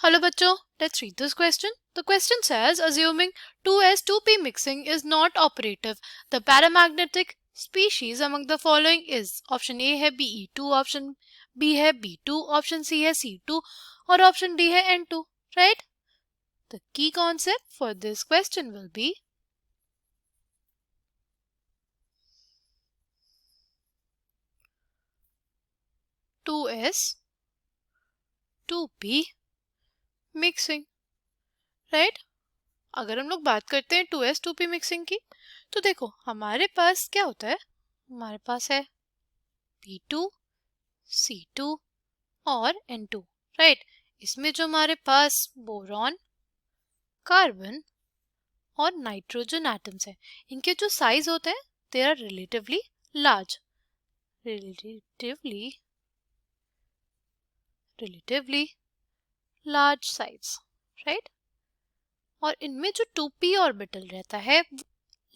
Hello बच्चों, let's read this question. The question says, assuming 2s2p mixing is not operative, the paramagnetic species among the following is option A है Be2, option B है B2, option C है C2 और option D है N2, right? The key concept for this question will be two S two P mixing, right? अगर हम लोग बात करते हैं 2s2p मिक्सिंग की, तो देखो हमारे पास क्या होता है, हमारे पास है P2, C2 और N2, राइट? इसमें जो हमारे पास बोरॉन, कार्बन और नाइट्रोजन एटम्स हैं, इनके जो साइज होते हैं they are relatively large, relatively large size, right? और इनमें जो 2p ऑर्बिटल रहता है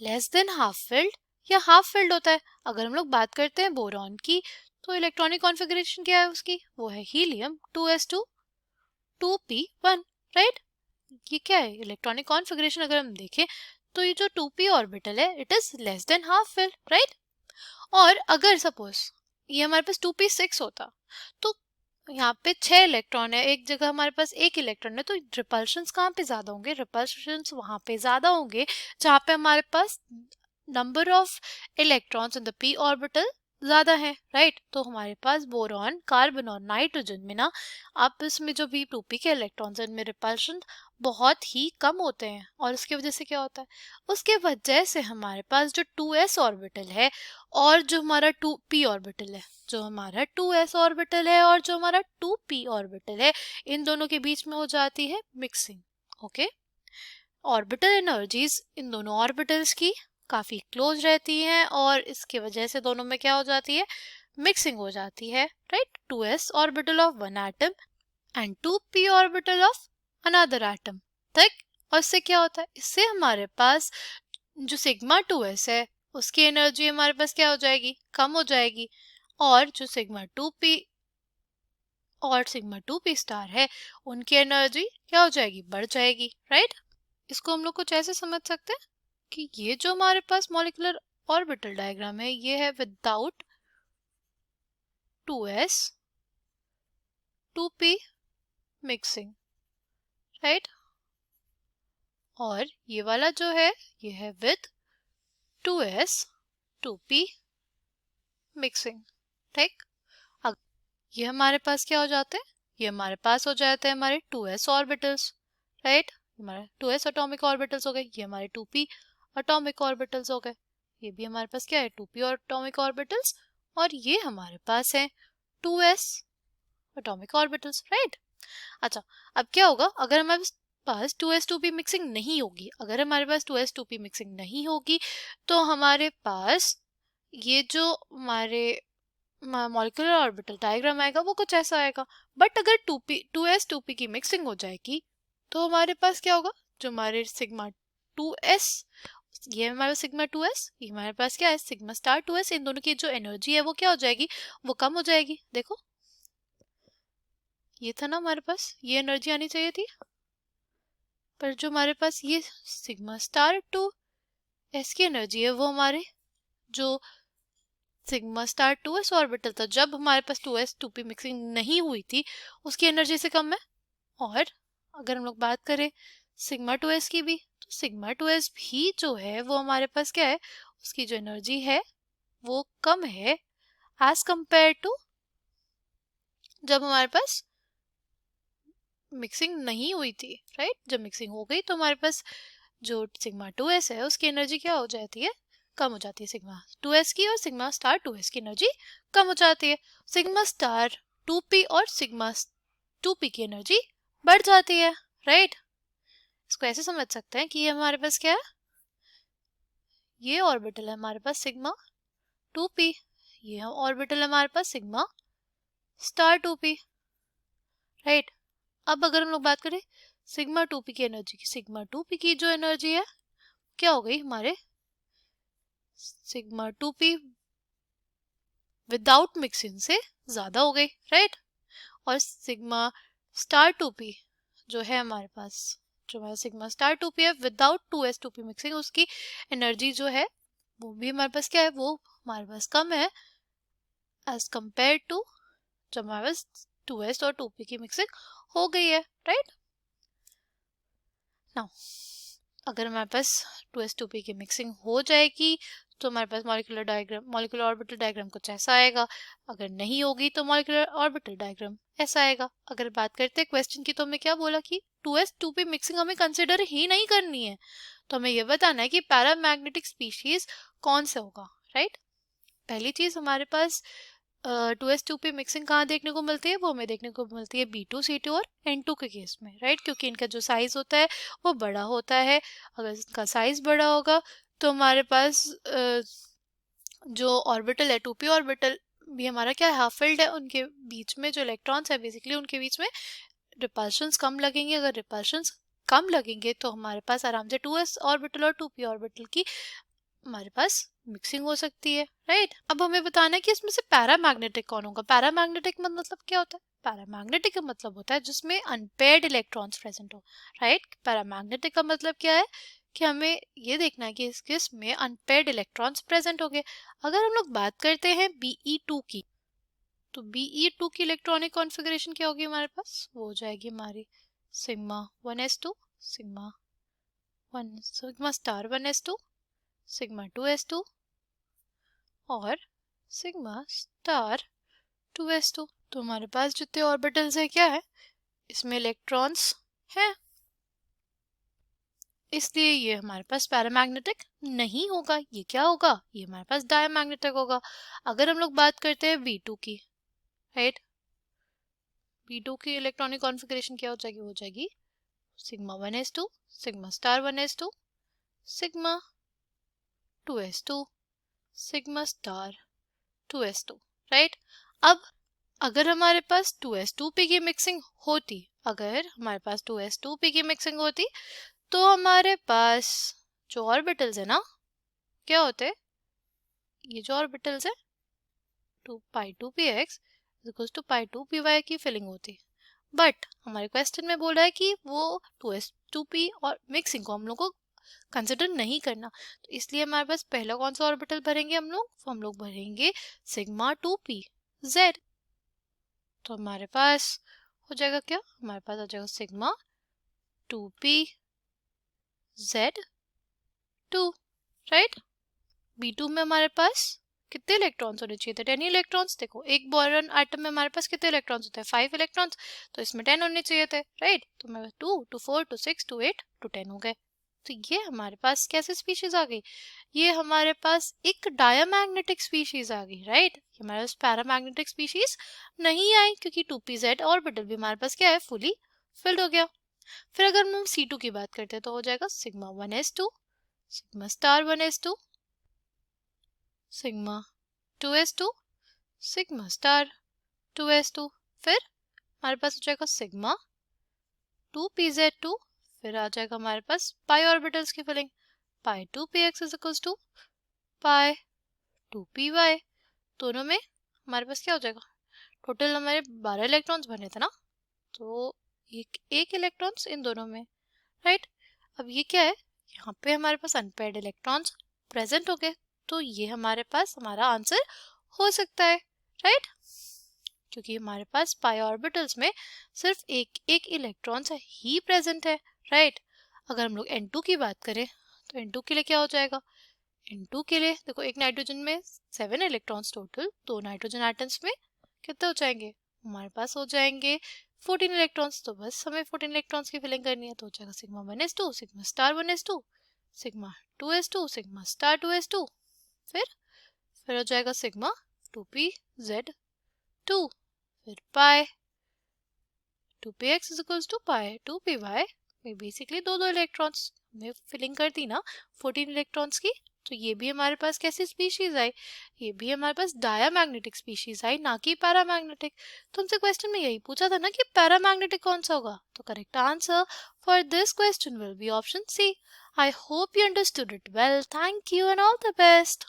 लेस देन हाफ फिल्ड या हाफ फिल्ड होता है। अगर हम लोग बात करते हैं बोरॉन की, तो इलेक्ट्रॉनिक कॉन्फ़िगरेशन क्या है उसकी, वो है हीलियम 2s2 2p1, राइट? ये क्या है इलेक्ट्रॉनिक कॉन्फ़िगरेशन? अगर हम देखें तो ये जो 2p ऑर्बिटल है it is less than half field, right? और अगर सपोज ये हमारे पास 2p6 होता, तो यहाँ पे 6 इलेक्ट्रॉन है, एक जगह हमारे पास एक इलेक्ट्रॉन है, तो रिपल्शंस कहाँ पे ज्यादा होंगे? रिपल्शंस वहां पे ज्यादा होंगे जहाँ पे हमारे पास number of electrons in the p orbital ज्यादा है, राइट? तो हमारे पास बोरॉन, कार्बन और नाइट्रोजन में ना, आप इसमें जो भी 2p के इलेक्ट्रॉन्स हैं इनमें रिपल्शन बहुत ही कम होते हैं। और उसकी वजह से क्या होता है, उसके वजह से हमारे पास जो 2s ऑर्बिटल है और जो हमारा 2p ऑर्बिटल है, जो हमारा 2s ऑर्बिटल है और जो हमारा 2p ऑर्बिटल है, इन दोनों के बीच में हो जाती है mixing. Okay, orbital energies in दोनों ऑर्बिटल्स की काफी क्लोज रहती हैं और इसकी वजह से दोनों में क्या हो जाती है, मिक्सिंग हो जाती है, right? 2s orbital of one atom and 2p orbital of another atom, ठीक? और इससे क्या होता है, इससे हमारे पास जो सिग्मा 2s है उसकी एनर्जी हमारे पास क्या हो जाएगी, कम हो जाएगी, और जो सिग्मा 2p और सिग्मा 2p स्टार है उनकी एनर्जी क्या हो जाएगी, बढ़ जाएगी, राइट? इसको हम लोग कुछ ऐसे समझ सकते हैं कि ये जो हमारे पास मॉलिक्यूलर ऑर्बिटल डायग्राम है ये है without 2s 2p mixing, right? और ये वाला जो है ये है विद 2s 2p मिक्सिंग, ठीक? ये हमारे पास क्या हो जाते हैं, ये हमारे पास हो जाते हैं हमारे 2s ऑर्बिटल्स, राइट? हमारे 2s एटॉमिक ऑर्बिटल्स हो गए, ये हमारे 2p एटॉमिक ऑर्बिटल्स हो गए, ये भी हमारे पास क्या है 2p एटॉमिक ऑर्बिटल्स, और ये हमारे पास है 2s एटॉमिक ऑर्बिटल्स, राइट? अच्छा, अब क्या होगा अगर हमारे पास 2s 2p मिक्सिंग नहीं होगी, अगर हमारे पास 2s 2p मिक्सिंग नहीं होगी तो हमारे पास ये जो हमारे मॉलिक्यूलर ऑर्बिटल डायग्राम आएगा वो कुछ ऐसा आएगा। बट अगर 2s 2p की मिक्सिंग हो जाएगी तो हमारे पास क्या होगा, जो हमारे सिग्मा 2s, ये हमारे सिग्मा 2s, ये हमारे पास क्या है सिग्मा स्टार 2s, इन दोनों की जो एनर्जी है वो क्या हो जाएगी, वो कम हो जाएगी। देखो ये था ना हमारे पास, ये एनर्जी आनी चाहिए थी, पर जो हमारे पास ये सिग्मा स्टार 2s की एनर्जी है वो हमारे जो सिग्मा स्टार 2s ऑर्बिटल था जब हमारे पास 2s 2p मिक्सिंग नहीं हुई थी उसकी एनर्जी से कम है। और अगर हम लोग बात करें सिग्मा 2s की भी, तो सिग्मा 2s भी जो है वो हमारे पास क्या है, उसकी जो एनर्जी है वो कम है एज कंपेयर टू जब हमारे पास मिक्सिंग नहीं हुई थी, राइट? जब मिक्सिंग हो गई तो हमारे पास जो सिग्मा 2s है उसकी एनर्जी क्या हो जाती है, कम हो जाती है। सिग्मा 2s की और सिग्मा स्टार 2s की एनर्जी कम हो जाती है, सिग्मा स्टार 2p और सिग्मा 2p की एनर्जी बढ़ जाती है, राइट? इसको ऐसे समझ सकते हैं कि ये हमारे पास क्या है, ये ऑर्बिटल है हमारे पास सिग्मा 2p, ये ऑर्बिटल है हमारे पास सिग्मा स्टार 2p, राइट? अब अगर हम लोग बात करें सिग्मा 2p की एनर्जी की, सिग्मा 2p की जो एनर्जी है क्या हो गई, हमारे सिग्मा 2p विदाउट मिक्सिंग से ज्यादा हो गई, राइट? और सिग्मा स्टार 2p जो है हमारे पास, जो हमारा सिग्मा स्टार 2p है विदाउट 2s2p मिक्सिंग, उसकी एनर्जी जो है वो भी हमारे पास क्या है, वो हमारे पास कम है एज कम्पेयर टू जब हमारे पास 2s और 2p की मिक्सिंग हो गई है, राइट। नाउ अगर हमारे पास 2s2p की मिक्सिंग हो जाएगी तो हमारे पास मॉलिक्यूलर ऑर्बिटल डायग्राम कुछ ऐसा आएगा। अगर नहीं होगी तो मॉलिक्यूलर ऑर्बिटल डायग्राम ऐसा आएगा। अगर बात करते हैं क्वेश्चन की, तो हमें क्या बोला कि 2s2p मिक्सिंग हमें कंसिडर ही नहीं करनी है, तो हमें ये बताना है कि पैरामैग्नेटिक स्पीशीज कौन सा होगा, राइट। पहली चीज हमारे पास 2s2p मिक्सिंग कहाँ देखने को मिलती है, वो हमें देखने को मिलती है B2 C2 और N2 के केस में, राइट, क्योंकि इनका जो साइज होता है वो बड़ा होता है। अगर इसका साइज बड़ा होगा तो हमारे पास जो ऑर्बिटल है 2p ऑर्बिटल भी हमारा क्या है, हाफ फिल्ड है, उनके बीच में जो इलेक्ट्रॉन्स है बेसिकली उनके बीच में रिपल्शंस कम लगेंगे। अगर रिपल्शंस कम लगेंगे तो हमारे पास आराम से 2s ऑर्बिटल और 2p ऑर्बिटल की हमारे पास मिक्सिंग हो सकती है, राइट। अब हमें बताना है कि इसमें से पैरामैग्नेटिक कौन होगा। पैरामैग्नेटिक मतलब क्या होता है, पैरामैग्नेटिक का मतलब होता है जिसमें अनपेयर्ड इलेक्ट्रॉन्स प्रेजेंट हो, राइट। पैरामैग्नेटिक का मतलब क्या है कि हमें ये देखना है कि इसमें अनपेयर्ड इलेक्ट्रॉन्स प्रेजेंट होंगे। अगर हम लोग बात करते हैं Be2 की, तो Be2 की इलेक्ट्रॉनिक कॉन्फ़िगरेशन क्या होगी हमारे पास, वो हो जाएगी हमारी sigma 1s2 sigma 1 sigma star 1s2 sigma 2s2 और सिग्मा स्टार 2s2। तो हमारे पास जितने ऑर्बिटल्स है क्या है, इसमें इलेक्ट्रॉन्स हैं, इसलिए ये हमारे पास पैरामैग्नेटिक नहीं होगा। ये क्या होगा, ये हमारे पास डायमैग्नेटिक होगा। अगर हम लोग बात करते हैं B2 की, राइट, B2 की इलेक्ट्रॉनिक कॉन्फ़िगरेशन क्या हो जाएगी, हो जाएगी sigma 1s2 sigma star 1s2 sigma 2s2 sigma star 2s2, right. अब अगर हमारे पास 2s2p की मिक्सिंग होती, अगर हमारे पास 2s2p की मिक्सिंग होती तो हमारे पास जो ऑर्बिटल्स है ना, क्या होते, ये जो ऑर्बिटल्स है 2π2px इक्वल्स टू π2py की फिलिंग होती। बट हमारे क्वेश्चन में बोल रहा है कि वो 2s2p और मिक्सिंग को हम लोग को कंसिडर नहीं करना, तो इसलिए हमारे पास पहला कौन सा ऑर्बिटल भरेंगे हम लोग भरेंगे सिग्मा 2p z। तो हमारे पास हो जाएगा क्या, हमारे पास आ जाएगा sigma 2p z2, right. B2 में हमारे पास कितने इलेक्ट्रॉन्स होने चाहिए थे, 10 इलेक्ट्रॉन्स। देखो एक बोरॉन एटम में हमारे पास कितने इलेक्ट्रॉन्स होते हैं, 5 इलेक्ट्रॉन्स, तो इसमें 10 होने चाहिए थे, राइट। तो हमारे 2 2 4 2 6 2 8 2 10 हो गए। तो ये हमारे पास कैसे स्पीशीज आ गई, ये हमारे पास एक डायमैग्नेटिक स्पीशीज आ गई, राइट। ये हमारे पास पैरामैग्नेटिक स्पीशीज नहीं आई क्योंकि 2pz ऑर्बिटल भी हमारे पास क्या है, फुली फिल्ड हो गया। फिर अगर हम C2 की बात करते हैं तो हो जाएगा sigma 1s2 sigma star 1s2 sigma 2s2 sigma star 2s2। फिर हमारे पास हो जाएगा सिग्मा 2pz2, फिर आ जाएगा हमारे पास पाई ऑर्बिटल्स की filling, pi 2px is equals to pi 2py। दोनों में हमारे पास क्या हो जाएगा, टोटल हमारे 12 इलेक्ट्रॉन्स बने थे ना, तो एक इलेक्ट्रॉन्स इन दोनों में, राइट। अब ये क्या है, यहाँ पे हमारे पास अनपेयर्ड इलेक्ट्रॉन्स प्रेजेंट हो गए, तो ये हमारे पास हमारा आंसर हो सकता है, राइट, क्योंकि हमारे पास पाई ऑर्बिटल्स में सिर्फ एक एक इलेक्ट्रॉन्स ही प्रेजेंट है, राइट। अगर हम लोग N2 की बात करें तो N2 के लिए क्या हो जाएगा, N2 के लिए देखो एक नाइट्रोजन में 7 इलेक्ट्रॉन्स टोटल, 2 नाइट्रोजन एटम्स में कितने हो जाएंगे, हमारे पास हो जाएंगे 14 इलेक्ट्रॉन्स। तो बस हमें 14 इलेक्ट्रॉन्स की फिलिंग करनी है, तो हो जाएगा sigma 1s2 sigma star 1s2 sigma 2s2 sigma star 2s2। फिर हो जाएगा सिग्मा 2pz2, फिर pi 2px is equals to pi 2py में बेसिकली दो इलेक्ट्रॉन्स में फिलिंग कर दी ना 14 इलेक्ट्रॉन्स की। तो ये भी हमारे पास कैसी स्पीशीज आई, ये भी हमारे पास डायमैग्नेटिक स्पीशीज आई, ना कि पैरामैग्नेटिक। तो उनसे क्वेश्चन में यही पूछा था ना कि पैरामैग्नेटिक कौन सा होगा, तो correct answer for this question will be option C. I hope you understood it well, thank you and all the best.